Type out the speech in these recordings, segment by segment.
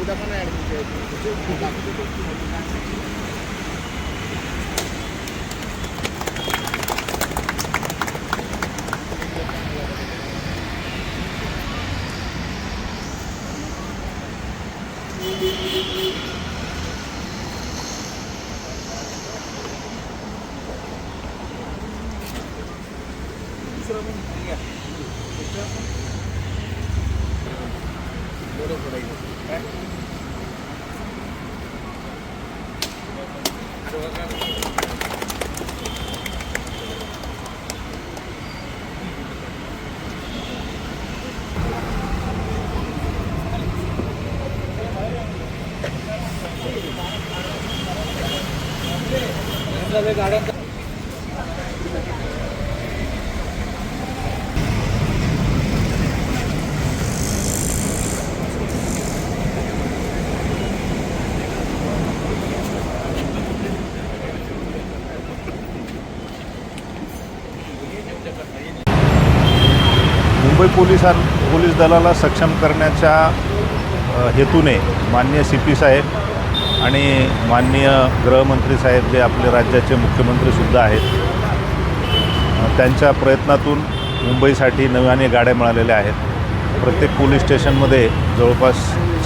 उद्या पण गाड्या मुंबई पोलीस दलाला सक्षम करण्याच्या हेतूने माननीय CP साहेब आणि माननीय गृहमंत्री साहेब जे आपले राज्याचे मुख्यमंत्रीसुद्धा आहेत, त्यांच्या प्रयत्नातून मुंबईसाठी नव्याने गाड्या मिळालेल्या आहेत. प्रत्येक पोलीस स्टेशनमध्ये जवळपास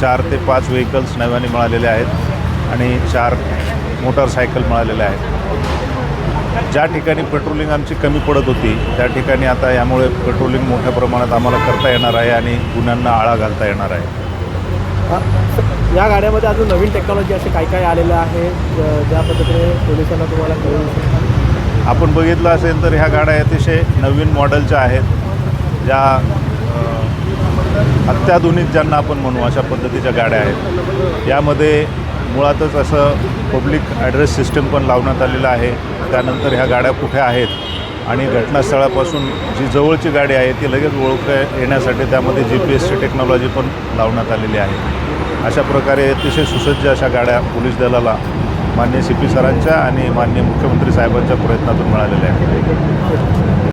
4 ते 5 व्हेकल्स नव्याने मिळालेले आहेत आणि 4 मोटारसायकल मिळालेल्या आहेत. ज्या ठिकाणी पेट्रोलिंग आमची कमी पडत होती त्या ठिकाणी आता यामुळे पेट्रोलिंग मोठ्या प्रमाणात आम्हाला करता येणार आहे आणि गुन्ह्यांना आळा घालता येणार आहे. या गाड्यामध्ये अजून नवीन टेक्नॉलॉजी असे काय काय आलेलं आहे ज्या पद्धतीने पोलिसांना तुम्हाला कळू आपण बघितलं असेल तर ह्या गाड्या अतिशय नवीन मॉडेलच्या आहेत, ज्या अत्याधुनिक ज्यांना आपण म्हणू अशा पद्धतीच्या गाड्या आहेत. यामध्ये मुळातच असं पब्लिक ॲड्रेस सिस्टम पण लावण्यात आलेलं आहे. त्यानंतर ह्या गाड्या कुठे आहेत आणि घटनास्थळापासून जी जवळची गाडी आहे ती लगेच ओळखता येण्यासाठी त्यामध्ये GPS टेक्नॉलॉजी पण लावण्यात आलेली आहे. अशा प्रकारे अतिशय सुसज्ज अशा गाड्या पोलीस दलाला माननीय CP सरांच्या आणि माननीय मुख्यमंत्री साहेबांच्या प्रयत्नातून मिळालेल्या आहेत.